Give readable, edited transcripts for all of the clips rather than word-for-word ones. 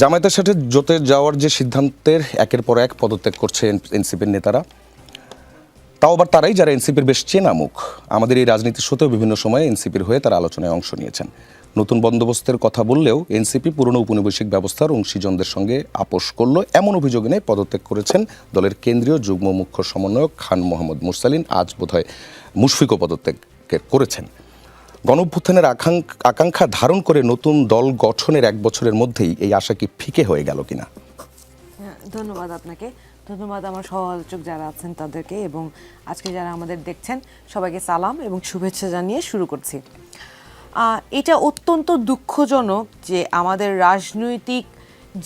জামায়াতের সাথে জোটে যাওয়ার যে সিদ্ধান্তের একের পর এক পদত্যাগ করছে এনসিপির নেতারা, তাও আবার তারাই যারা এনসিপির বেশ চেনা মুখ। আমাদের এই রাজনীতির সাথেও বিভিন্ন সময়ে এনসিপির হয়ে তারা আলোচনায় অংশ নিয়েছেন। নতুন বন্দোবস্তের কথা বললেও এনসিপি পুরনো উপনিবেশিক ব্যবস্থার অংশীজনদের সঙ্গে আপোষ করল এমন অভিযোগ এনে পদত্যাগ করেছেন দলের কেন্দ্রীয় যুগ্ম মুখ্য সমন্বয়ক খান মোহাম্মদ মুরসালিন। আজ বোধহয় মুশফিকও পদত্যাগ করেছেন। গণঅভ্যুত্থানের আকাঙ্ক্ষা ধারণ করে নতুন দল গঠনের 1 বছরের মধ্যেই এই আশা কি ফিকে হয়ে গেল কিনা? ধন্যবাদ আপনাকে, ধন্যবাদ আমার সহ আলোচক যারা আছেন তাদেরকে, এবং আজকে যারা আমাদের দেখছেন সবাইকে সালাম এবং শুভেচ্ছা জানিয়ে শুরু করছি। এটা অত্যন্ত দুঃখজনক যে আমাদের রাজনৈতিক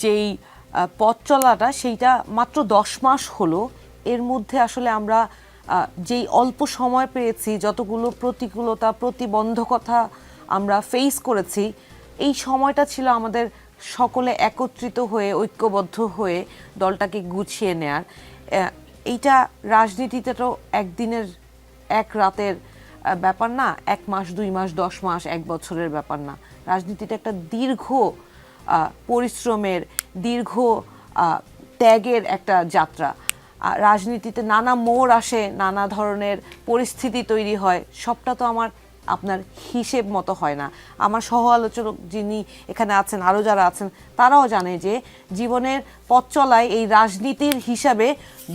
যেই পথ চলাটা সেইটা মাত্র 10 মাস হলো, এর মধ্যে আসলে আমরা যেই অল্প সময় পেয়েছি, যতগুলো প্রতিকূলতা প্রতিবন্ধকতা আমরা ফেস করেছি, এই সময়টা ছিল আমাদের সকলে একত্রিত হয়ে ঐক্যবদ্ধ হয়ে দলটাকে গুছিয়ে নেয়ার। এইটা রাজনীতিতে তো একদিনের এক রাতের ব্যাপার না, 1 মাস 2 মাস 10 মাস 1 বছরের ব্যাপার না। রাজনীতিটা একটা দীর্ঘ পরিশ্রমের, দীর্ঘ ত্যাগের একটা যাত্রা। রাজনীতিতে নানা মোড় আসে, নানা ধরনের পরিস্থিতি তৈরি হয়, সবটা তো আপনার হিসেব মতো হয় না। আমার সহ আলোচক যিনি এখানে আছেন, আরও যারা আছেন, তারাও জানে যে জীবনের পথ চলায় এই রাজনীতির হিসাবে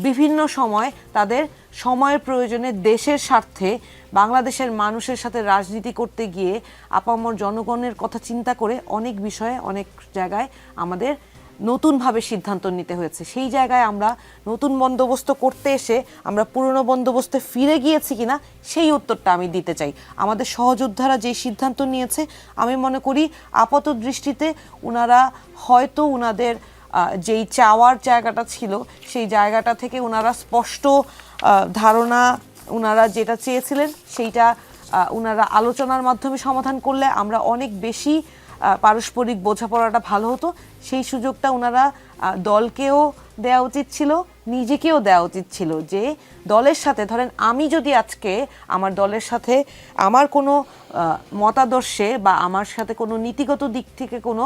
বিভিন্ন সময় তাদের সময়ের প্রয়োজনে দেশের স্বার্থে বাংলাদেশের মানুষের সাথে রাজনীতি করতে গিয়ে আপামর জনগণের কথা চিন্তা করে অনেক বিষয়ে অনেক জায়গায় আমাদের নতুনভাবে সিদ্ধান্ত নিতে হয়েছে। সেই জায়গায় আমরা নতুন বন্দোবস্ত করতে এসে আমরা পুরনো বন্দোবস্তে ফিরে গিয়েছি কিনা সেই উত্তরটা আমি দিতে চাই। আমাদের সহযোদ্ধারা যেই সিদ্ধান্ত নিয়েছে, আমি মনে করি আপাত দৃষ্টিতে ওনারা হয়তো ওনাদের যেই চাওয়ার জায়গাটা ছিল সেই জায়গাটা থেকে ওনারা স্পষ্ট ধারণা, ওনারা যেটা চেয়েছিলেন সেইটা ওনারা আলোচনার মাধ্যমে সমাধান করলে আমরা অনেক বেশি পারস্পরিক বোঝাপড়াটা ভালো হতো। সেই সুযোগটা ওনারা দলকেও দেওয়া উচিত ছিল, নিজেকেও দেওয়া উচিত ছিল। যে দলের সাথে, ধরেন আমি যদি আজকে আমার দলের সাথে আমার কোনো মতাদর্শে বা আমার সাথে কোনো নীতিগত দিক থেকে কোনো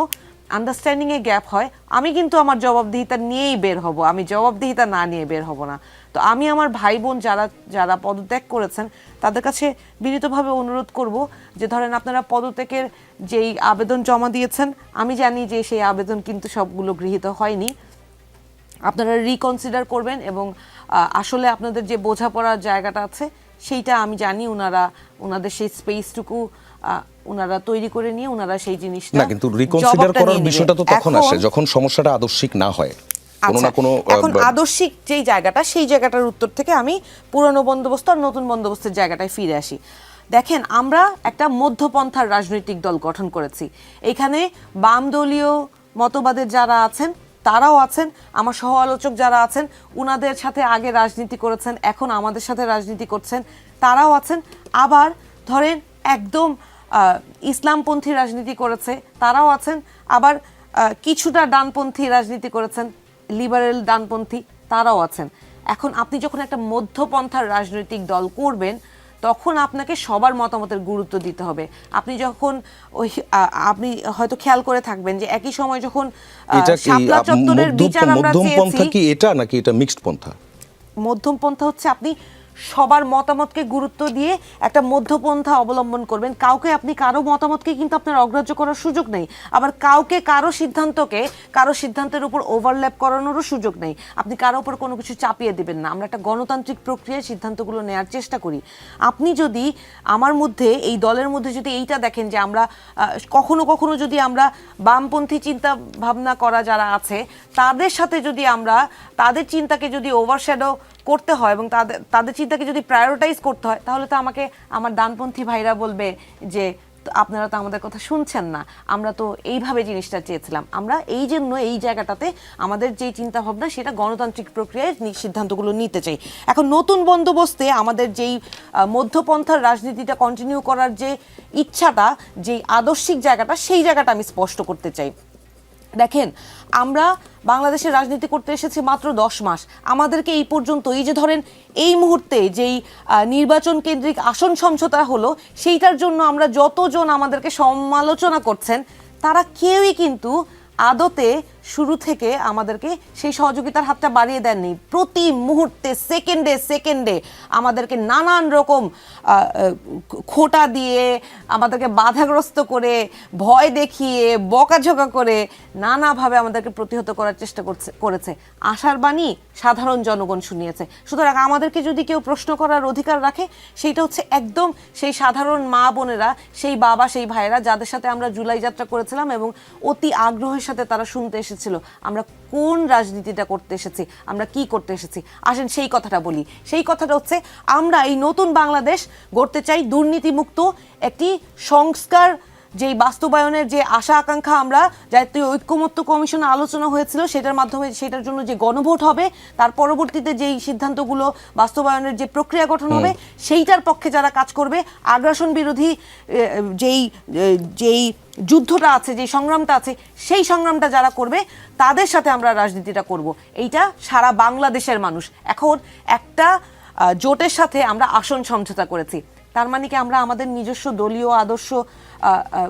আন্ডারস্ট্যান্ডিংয়ে গ্যাপ হয়, আমি কিন্তু আমার জবাবদিহিতা নিয়েই বের হব, আমি জবাবদিহিতা না নিয়ে বের হব না। তো আমি আমার ভাই বোন যারা যারা পদত্যাগ করেছেন তাদের কাছে বিনীতভাবে অনুরোধ করব যে ধরেন আপনারা পদত্যাগের যেই আবেদন জমা দিয়েছেন, আমি জানি যে সেই আবেদন কিন্তু সবগুলো গৃহীত হয়নি, আপনারা রিকনসিডার করবেন এবং আসলে আপনাদের যে বোঝাপড়ার জায়গাটা আছে সেইটা আমি জানি ওনাদের সেই স্পেসটুকু ওনারা তৈরি করে নিয়ে ওনারা সেই জিনিসটা না, কিন্তু রিকনসিডার করার বিষয়টা তো তখন আসে যখন সমস্যাটা আদর্শিক না হয়। এখন আদর্শিক যেই জায়গাটা, সেই জায়গাটার উত্তর থেকে আমি পুরনো বন্দোবস্ত আর নতুন বন্দোবস্তের জায়গাটায় ফিরে আসি। দেখেন, আমরা একটা মধ্যপন্থার রাজনৈতিক দল গঠন করেছি। এখানে বাম দলীয় মতবাদের যারা আছেন তারাও আছেন, আমার সহ আলোচক যারা আছেন উনাদের সাথে আগে রাজনীতি করেছেন, এখন আমাদের সাথে রাজনীতি করছেন, তারাও আছেন। আবার ধরেন একদম ইসলামপন্থী রাজনীতি করেছে, তারাও আছেন। আবার কিছুটা ডানপন্থী রাজনীতি করেছেন, লিবারেল ডানপন্থী, তারাও আছেন। এখন আপনি যখন একটা মধ্যপন্থার রাজনৈতিক দল করবেন তখন আপনাকে সবার মতামতের গুরুত্ব দিতে হবে। আপনি হয়তো খেয়াল করে থাকবেন যে একই সময় যখন শাপলা চত্বরের বিচার আমরা চেয়েছি, এটা নাকি এটা মিক্সড পন্থা? মধ্যম পন্থা হচ্ছে আপনি সবার মতামতকে গুরুত্ব দিয়ে একটা মধ্যপন্থা অবলম্বন করবেন। কাউকে আপনি কারো মতামতকে কিন্তু আপনার অগ্রাহ্য করার সুযোগ নেই, আবার কাউকে কারো সিদ্ধান্তের উপর ওভারল্যাপ করানোরও সুযোগ নেই। আপনি কারো উপর কোনো কিছু চাপিয়ে দিবেন না। আমরা একটা গণতান্ত্রিক প্রক্রিয়ায় সিদ্ধান্তগুলো নেওয়ার চেষ্টা করি। আপনি যদি আমার মধ্যে, এই দলের মধ্যে যদি এইটা দেখেন যে আমরা কখনো কখনো যদি আমরা বামপন্থী চিন্তা ভাবনা করা যারা আছে তাদের সাথে যদি আমরা তাদের চিন্তাকে যদি ওভারশ্যাডো করতে হয় এবং তাদের চিন্তাকে যদি প্রায়োরিটাইজ করতে হয়, তাহলে তো আমাকে আমার ডানপন্থী ভাইরা বলবে যে আপনারা তো আমাদের কথা শুনছেন না, আমরা তো এইভাবে জিনিসটা চেয়েছিলাম। আমরা এই জন্য এই জায়গাটাতে আমাদের যেই চিন্তা ভাবনা সেটা গণতান্ত্রিক প্রক্রিয়ায় সিদ্ধান্তগুলো নিতে চাই। এখন নতুন বন্দোবস্তে আমাদের যেই মধ্যপন্থার রাজনীতিটা কন্টিনিউ করার যে ইচ্ছাটা, যেই আদর্শিক জায়গাটা, সেই জায়গাটা আমি স্পষ্ট করতে চাই। দেখেন, আমরা বাংলাদেশের রাজনীতি করতে এসেছি মাত্র 10 মাস। আমাদেরকে এই পর্যন্ত, এই যে ধরেন এই মুহূর্তে যেই নির্বাচন কেন্দ্রিক আসন সমঝোতা হলো, সেইটার জন্য আমরা যতজন আমাদেরকে সমালোচনা করছেন তারা কেউই কিন্তু আদতে শুরু থেকে আমাদেরকে সেই সহযোগিতার হাতটা বাড়িয়ে দেননি। প্রতি মুহূর্তে সেকেন্ডে সেকেন্ডে আমাদেরকে নানান রকম খোঁটা দিয়ে, আমাদেরকে বাধাগ্রস্ত করে, ভয় দেখিয়ে, বকাঝকা করে নানাভাবে আমাদেরকে প্রতিহত করার চেষ্টা করেছে। আশার বাণী সাধারণ জনগণ শুনিয়েছে। সুতরাং আমাদেরকে যদি কেউ প্রশ্ন করার অধিকার রাখে, সেইটা হচ্ছে একদম সেই সাধারণ মা বোনেরা, সেই বাবা, সেই ভাইয়েরা, যাদের সাথে আমরা জুলাই যাত্রা করেছিলাম এবং অতি আগ্রহের সাথে তারা শুনতে এসেছিল আমরা কোন রাজনীতিটা করতে এসেছি, আমরা কি করতে এসেছি। আসেন সেই কথাটা বলি। সেই কথাটা হচ্ছে, আমরা এই নতুন বাংলাদেশ গড়তে চাই, দুর্নীতিমুক্ত একটি সংস্কার, যেই বাস্তবায়নের যে আশা আকাঙ্ক্ষা আমরা জাতীয় ঐক্যমত্য কমিশনে আলোচনা হয়েছিল, সেটার মাধ্যমে সেটার জন্য যে গণভোট হবে, তার পরবর্তীতে যেই সিদ্ধান্তগুলো বাস্তবায়নের যে প্রক্রিয়া গঠন হবে, সেইটার পক্ষে যারা কাজ করবে, আগ্রাসন বিরোধী যেই যুদ্ধটা আছে, যেই সংগ্রামটা আছে, সেই সংগ্রামটা যারা করবে তাদের সাথে আমরা রাজনীতিটা করব। এইটা সারা বাংলাদেশের মানুষ। এখন একটা জোটের সাথে আমরা আসন সমঝোতা করেছি, তার মানে কি আমরা আমাদের নিজস্ব দলীয় আদর্শ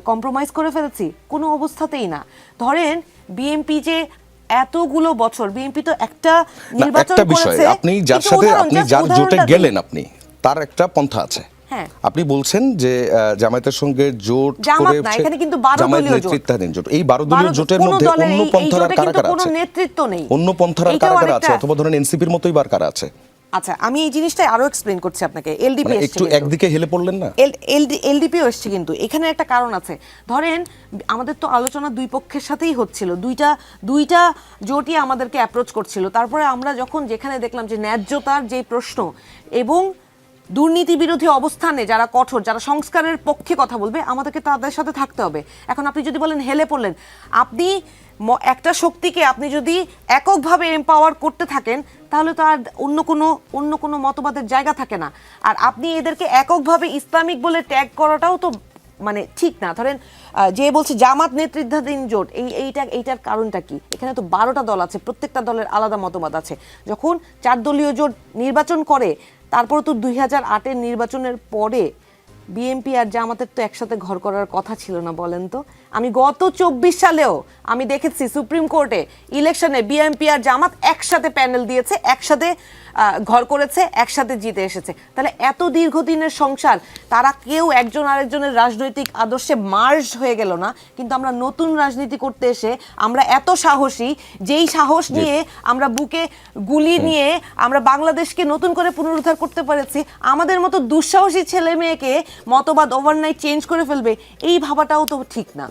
কম্প্রোমাইজ করে ফেলেছি? কোনো অবস্থাতেই না। ধরেন বিএনপি যে এতগুলো বছর, বিএনপি তো একটা নির্বাচন করেছে, আপনি যার সাথে আপনি যার জোটে গেলেন, আপনি তার একটা পন্থা আছে। হ্যাঁ, আপনি বলছেন যে জামায়াতের সঙ্গে জোট জামাত করে না, এখানে কিন্তু 12 দলীয় জোট, নেতৃত্বাধীন জোট। এই 12 দলীয় জোটের মধ্যে অন্য পন্থার কারা কারা আছে? কোনো নেতৃত্ব নেই। অন্য পন্থার কারা কারা আছে? অথবা ধরেন এনসিপির মতোই বার কারা আছে? আচ্ছা, আমি এই জিনিসটা আরো এক্সপ্লেইন করছি আপনাকে। এলডিপি একটু একদিকে হেলে পড়লেন না? এলডিপিও এসছে, কিন্তু এখানে একটা কারণ আছে। ধরেন আমাদের তো আলোচনা দুই পক্ষের সাথেই হচ্ছিল, দুইটা জোটই আমাদেরকে অ্যাপ্রোচ করছিল। তারপরে আমরা যখন যেখানে দেখলাম যে ন্যায্যতার যে প্রশ্ন এবং দুর্নীতি বিরোধী অবস্থানে যারা কঠোর, যারা সংস্কারের পক্ষে কথা বলবে, আমাদেরকে তাদের সাথে থাকতে হবে। এখন আপনি যদি বলেন হেলে পড়লেন, আপনি একটা শক্তিকে আপনি যদি এককভাবে এম্পাওয়ার করতে থাকেন, তাহলে তো আর অন্য কোনো মতবাদের জায়গা থাকে না। আর আপনি এদেরকে এককভাবে ইসলামিক বলে ট্যাগ করাটাও তো মানে ঠিক না। ধরেন যে বলছে জামাত নেতৃত্বাধীন জোট, এইটার কারণটা কি? এখানে তো 12টা দল আছে, প্রত্যেকটা দলের আলাদা মতবাদ আছে। যখন 4 দলীয় জোট নির্বাচন করে, তারপর তো 2008-এর নির্বাচনের পরে বিএনপি আর জামাতের তো একসাথে ঘর করার কথা ছিল না, বলেন তো? আমি গত 24 সালেও আমি দেখেছি সুপ্রিম কোর্টে ইলেকশনে বিএনপি আর জামাত একসাথে প্যানেল দিয়েছে, একসাথে ঘর করেছে, একসাথে জিতে এসেছে। তাহলে এত দীর্ঘদিনের সংসার, তারা কেউ একজন আরেকজনের রাজনৈতিক আদর্শে মার্জ হয়ে গেল না। কিন্তু আমরা নতুন রাজনীতি করতে এসে আমরা এত সাহসী, যেই সাহস নিয়ে আমরা বুকে গুলি নিয়ে আমরা বাংলাদেশকে নতুন করে পুনরুদ্ধার করতে পেরেছি, আমাদের মতো দুঃসাহসী ছেলে মেয়েকে মতবাদ ওভারনাইট চেঞ্জ করে ফেলবে, এই ভাবাটাও তো ঠিক না।